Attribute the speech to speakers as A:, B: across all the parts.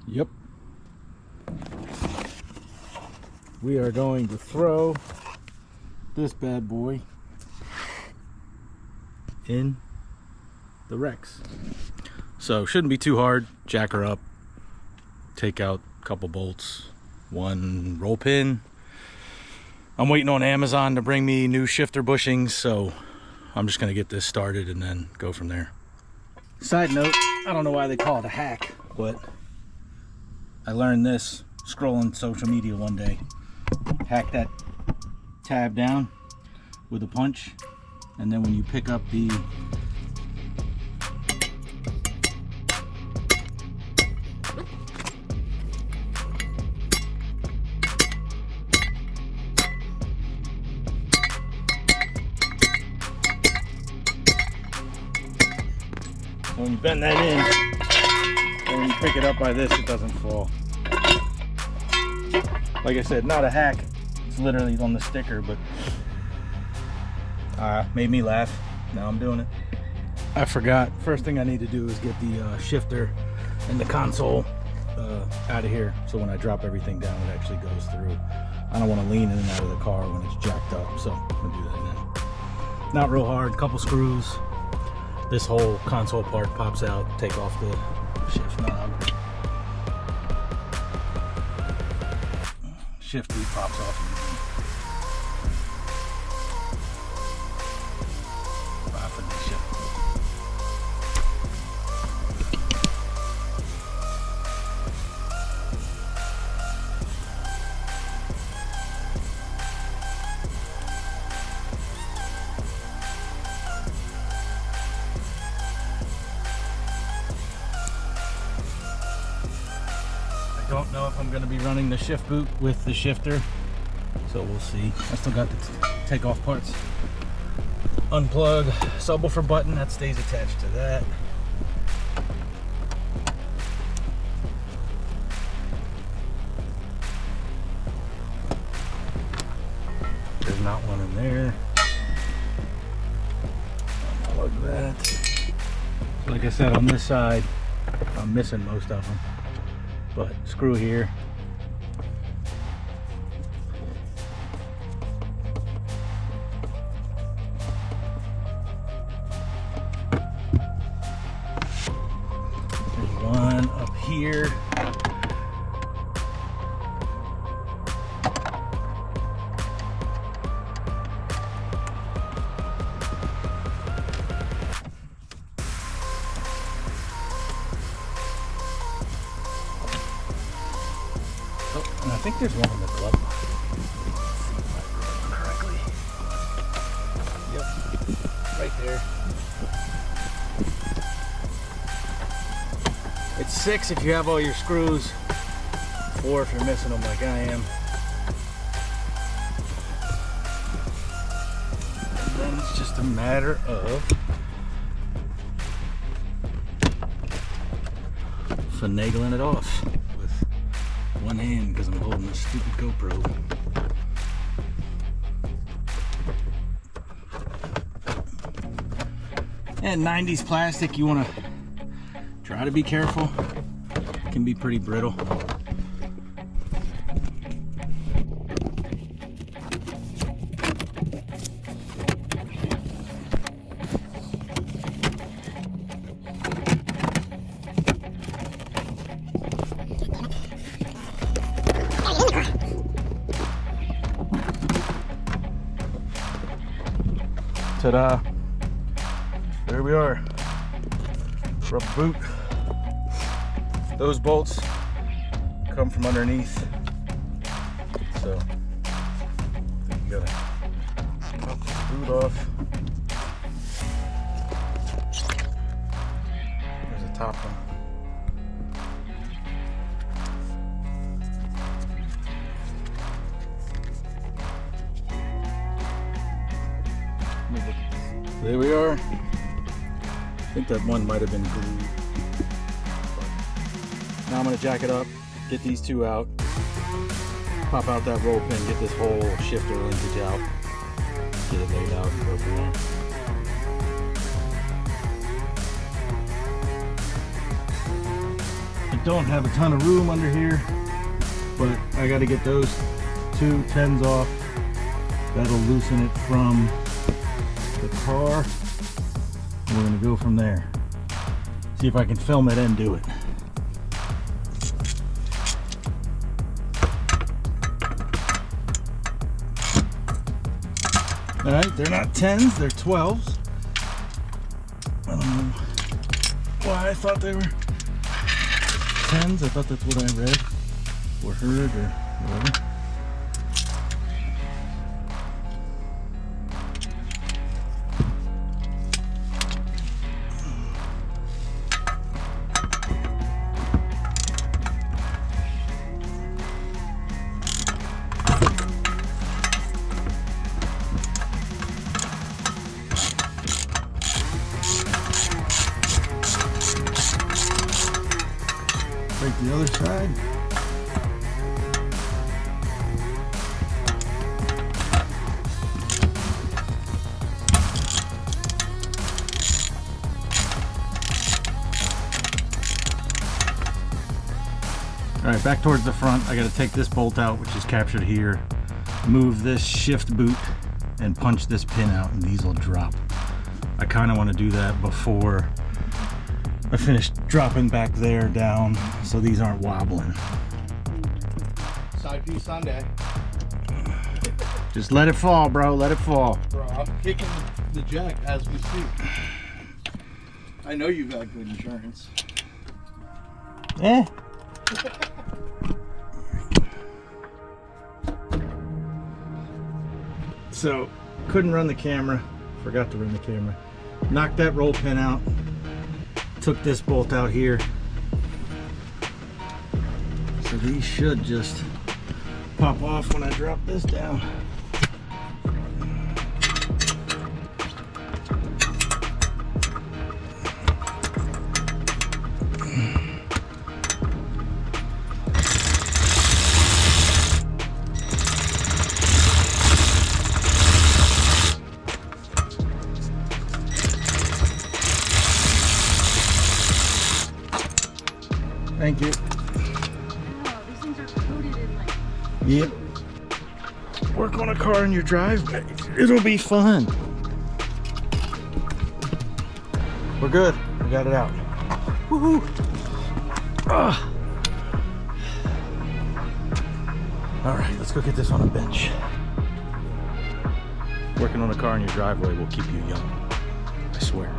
A: Yep. We are going to throw this bad boy in the CRX. So shouldn't be too hard. Jack her up, take out a couple bolts, one roll pin. I'm waiting on Amazon to bring me new shifter bushings, so I'm just gonna get this started and then go from there. Side note, I don't know why they call it a hack, but I learned this scrolling social media one day. Hack that tab down with a punch, and then when you pick up the when you bend that in, and when you pick it up by this, it doesn't fall. Like I said, not a hack. It's literally on the sticker, but made me laugh. Now I'm doing it. I forgot. First thing I need to do is get the shifter and the console out of here, so when I drop everything down, it actually goes through. I don't want to lean in and out of the car when it's jacked up, so I'm gonna do that now. Not real hard. Couple screws. This whole console part pops out. Take off the shift knob. Shift lead pops off. For the shift. I don't know if I'm going to be running the shift boot with the shifter, so we'll see. I still got the takeoff parts. Unplug subwoofer button that stays attached to that. There's not one in there. Unplug that. Like I said, on this side, I'm missing most of them. But screw here. There's one up here. And I think there's one in the glove box. Correctly. Yep, right there. It's 6 if you have all your screws, 4 if you're missing them like I am. And then it's just a matter of finagling it off with one hand because I'm holding this stupid GoPro. And 90s plastic, you want to try to be careful. It can be pretty brittle. Ta-da! There we are. Rubber boot. Those bolts come from underneath, so you gotta pop the boot off. There's a top one. There we are. I think that one might have been glued. Now I'm going to jack it up, get these two out, pop out that roll pin, get this whole shifter linkage out, get it laid out and go from there. don't have a ton of room under here, but I got to get those 2 10s off. That'll loosen it from the car. And we're gonna go from there. See if I can film it and do it. All right, they're not 10s, they're 12s. I don't know why I thought they were 10s. I thought that's what I read or heard or whatever. Break the other side. All right, back towards the front. I got to take this bolt out, which is captured here, move this shift boot, and punch this pin out, and these will drop. I kind of want to do that before I finished dropping back there down, so these aren't wobbling.
B: Side piece Sunday.
A: Just let it fall, bro. Let it fall.
B: Bro, I'm kicking the jack as we speak. I know you got good insurance.
A: Eh. So, couldn't run the camera. Forgot to run the camera. Knocked that roll pin out. Took this bolt out here. So these should just pop off when I drop this down. Thank you.
C: Wow, these things are coated in like...
A: Yep. Work on a car in your driveway. It'll be fun. We're good. We got it out. Woohoo! Ah. All right, let's go get this on a bench. Working on a car in your driveway will keep you young. I swear.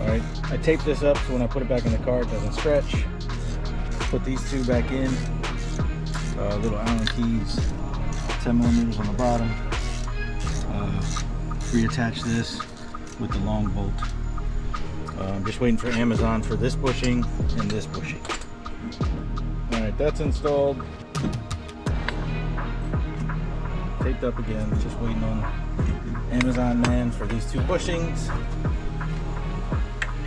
A: Alright, I taped this up so when I put it back in the car it doesn't stretch. Put these two back in. Little Allen keys, 10mm on the bottom. Reattach this with the long bolt. I'm just waiting for Amazon for this bushing and this bushing. Alright, that's installed. Taped up again, just waiting on Amazon man for these two bushings.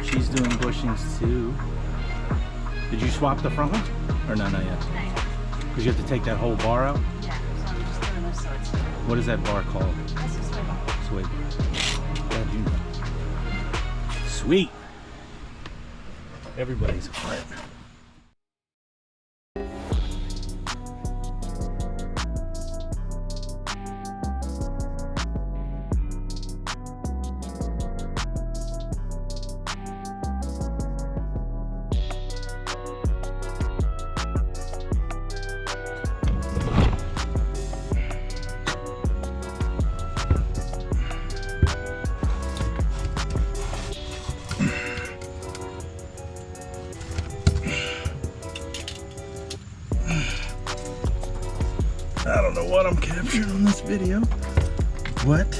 A: She's doing bushings too. Did you swap the front one? Or no, not yet? Because you have to take that whole bar out?
C: Yeah, so I'm just doing this sorts.
A: What is that bar called?
C: That's a sway bar.
A: Sway bar. Glad you know. Sweet. Everybody's a friend. what I'm capturing on this video, but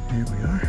A: here we are.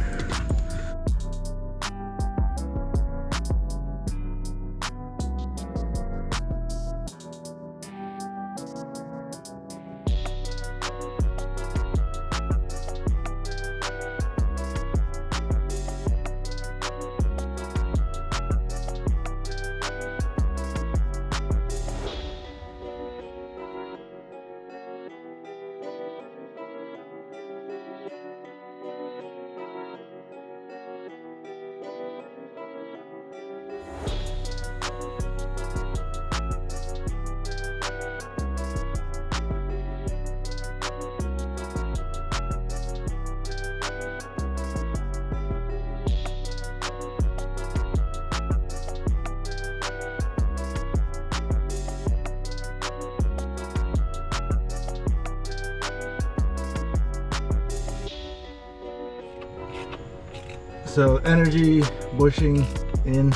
A: So energy bushing in,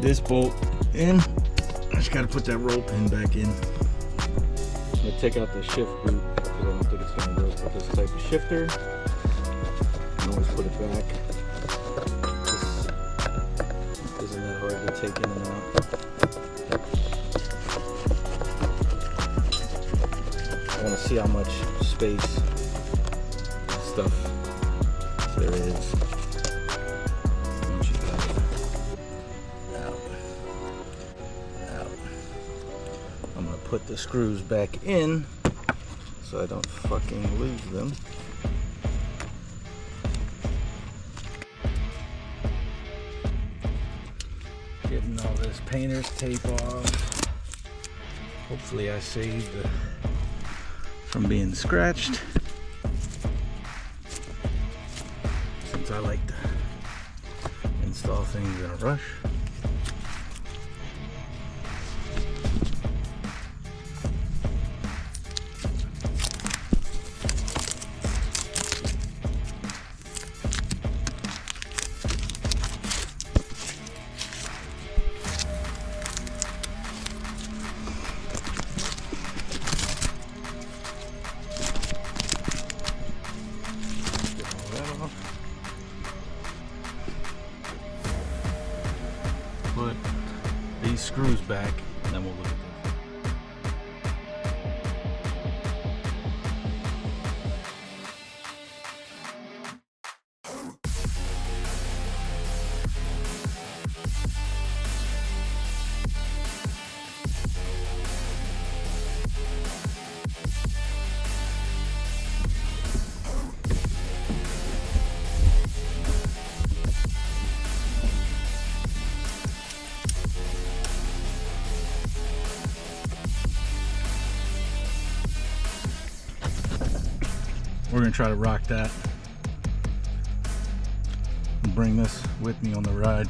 A: this bolt in. I just gotta put that roll pin back in. I'm gonna take out the shift boot because I don't think it's gonna work with this type of shifter. And always put it back. This isn't that hard to take in and out. I want to see how much space and stuff there is. Once you got it out. I'm gonna put the screws back in so I don't fucking lose them. Getting all this painter's tape off. Hopefully I saved from being scratched. Since I like to install things in a rush. Put these screws back and then we'll look at this. We're gonna try to rock that and bring this with me on the ride.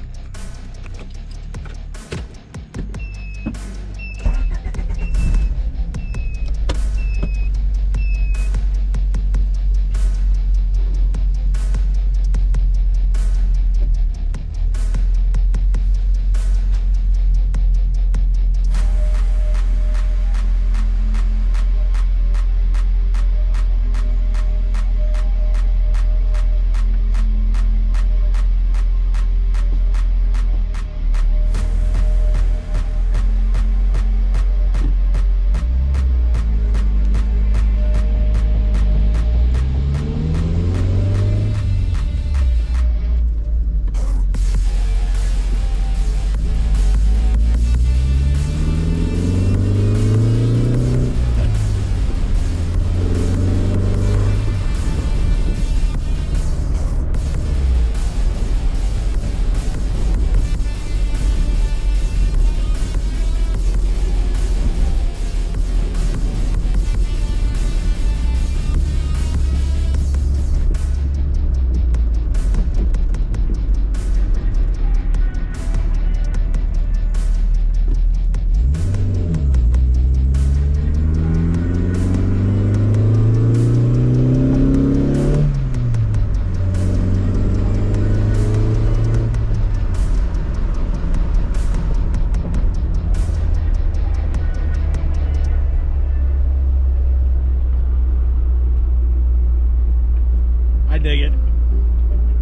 A: dig it.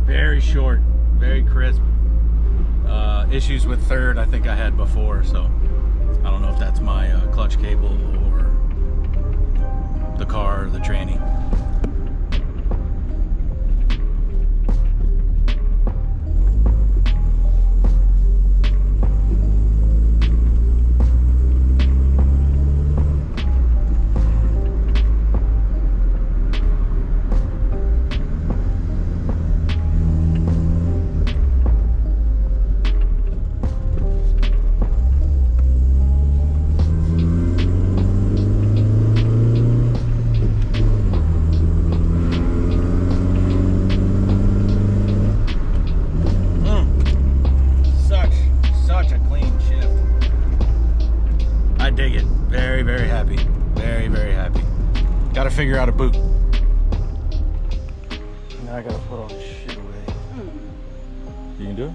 A: Very short, very crisp. Issues with third I think I had before, so I don't know if that's my clutch cable or the car or the tranny. Such a clean shift. I dig it. Very, very happy. Very, very happy. Got to figure out a boot. Now I got to put all this shit away. You can do it?